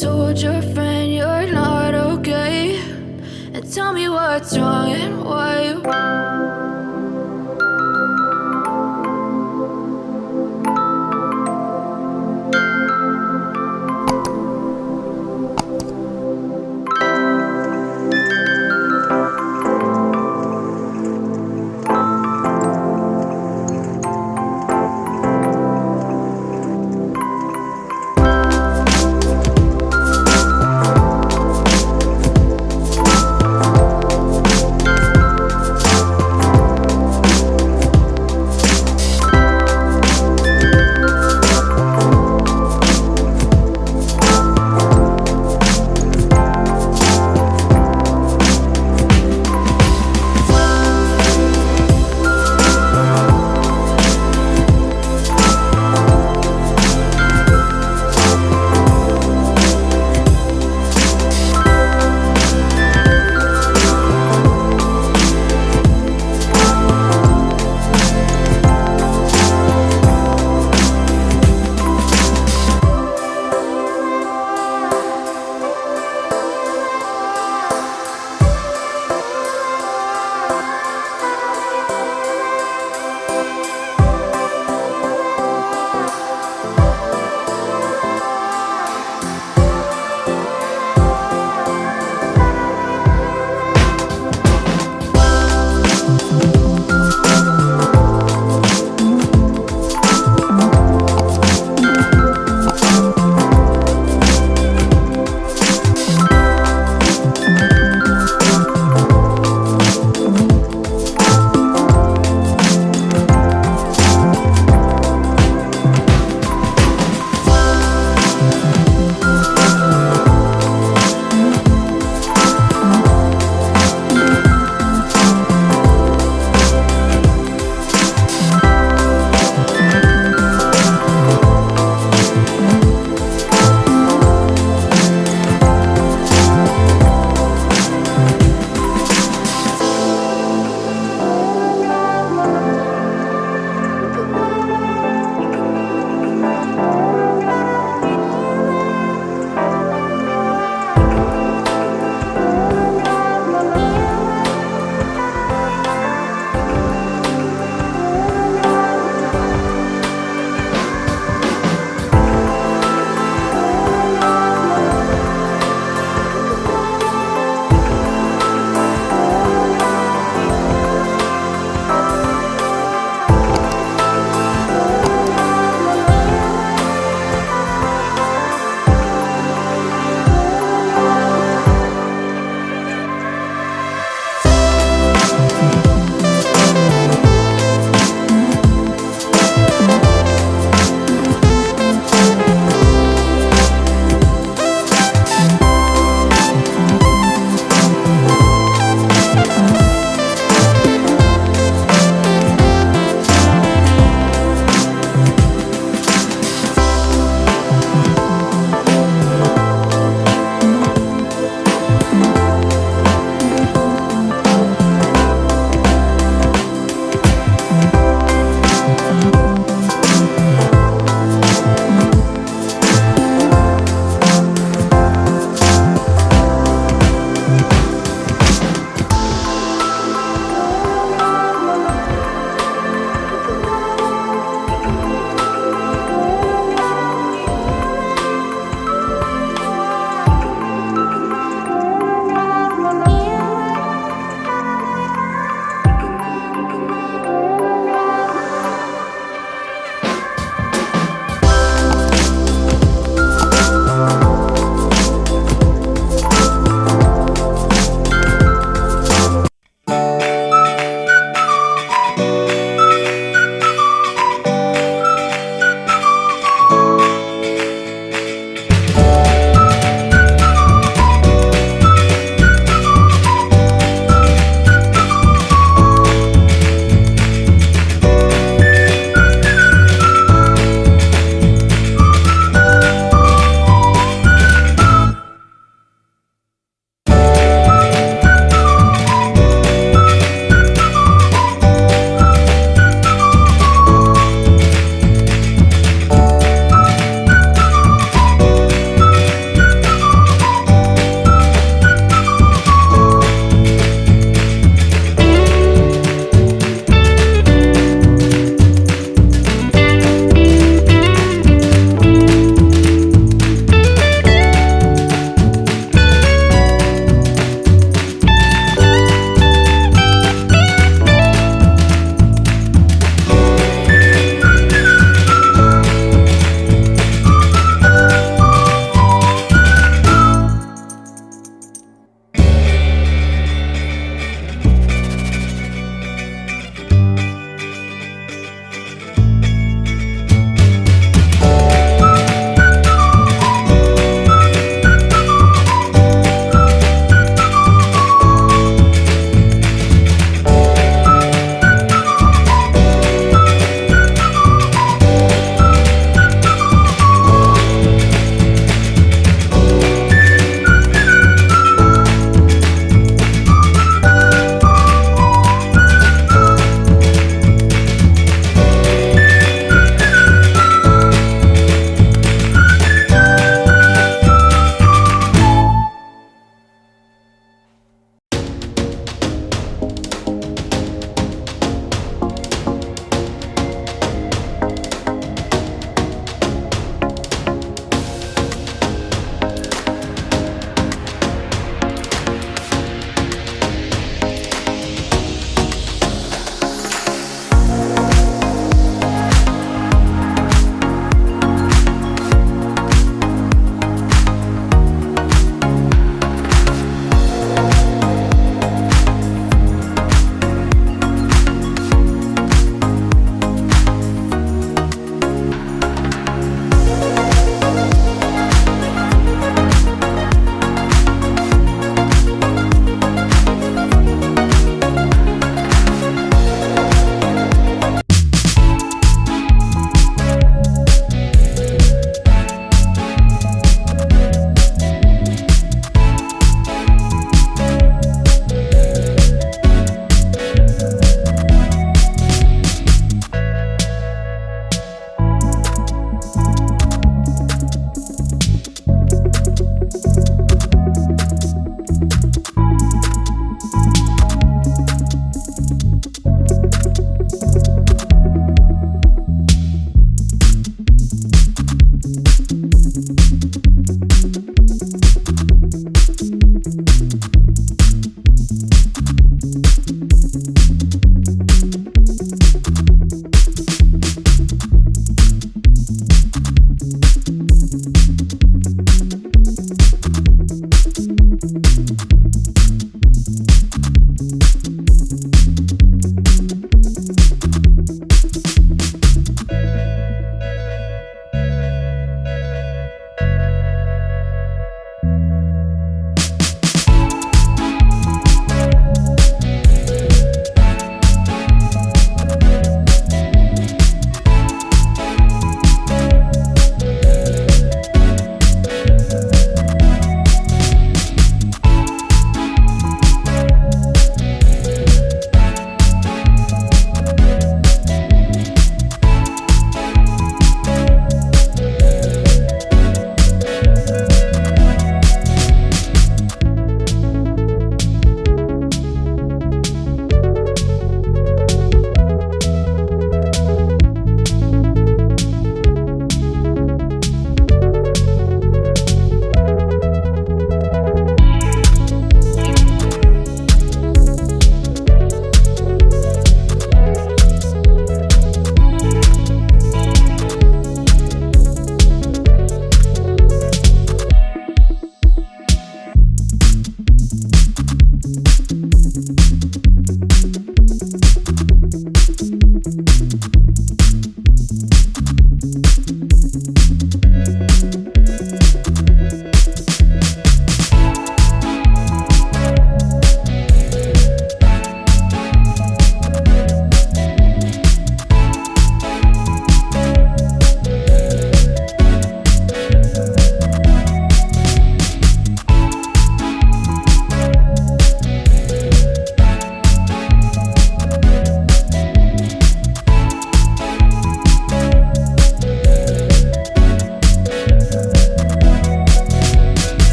told your friend you're not okay, and tell me what's wrong and why you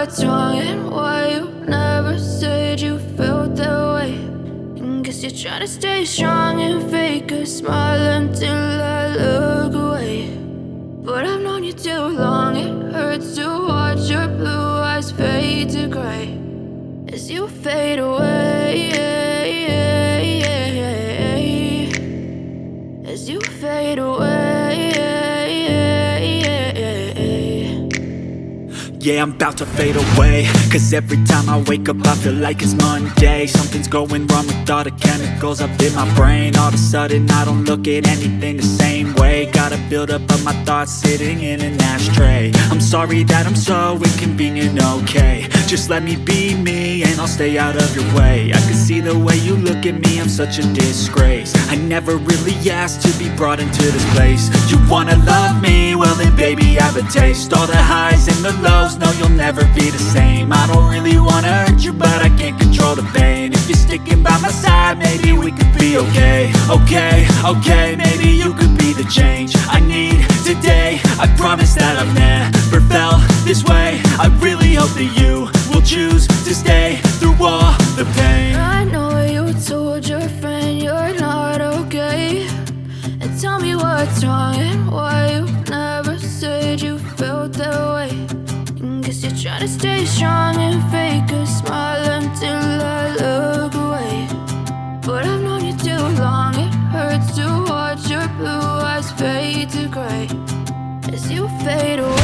what's wrong and why you never said you felt that way. And guess you're trying to stay strong and fake a smile until I look away. But I've known you too long, it hurts to watch your blue eyes fade to gray as you fade away, as you fade away. Yeah, I'm about to fade away, cause every time I wake up I feel like it's Monday. Something's going wrong with all the chemicals up in my brain. All of a sudden I don't look at anything the same way. Gotta build up of my thoughts sitting in an ashtray. I'm sorry that I'm so inconvenient, okay. Just let me be me and I'll stay out of your way. I can see the way you look at me, I'm such a disgrace. I never really asked to be brought into this place. You wanna love me? Well then baby, have a taste. All the highs and the lows, just know you'll never be the same. I don't really wanna hurt you, but I can't control the pain. If you're sticking by my side, maybe we could be okay. Okay, okay, maybe you could be the change I need today. I promise that I've never felt this way. I really hope that you will choose to stay through all the pain. I know you told your friend you're not okay, and tell me what's wrong and why you never said you felt that way. And guess you're trying to stay strong and fake a smile until I look away. But I've known you too long, it hurts to watch your blue eyes fade to gray as you fade away.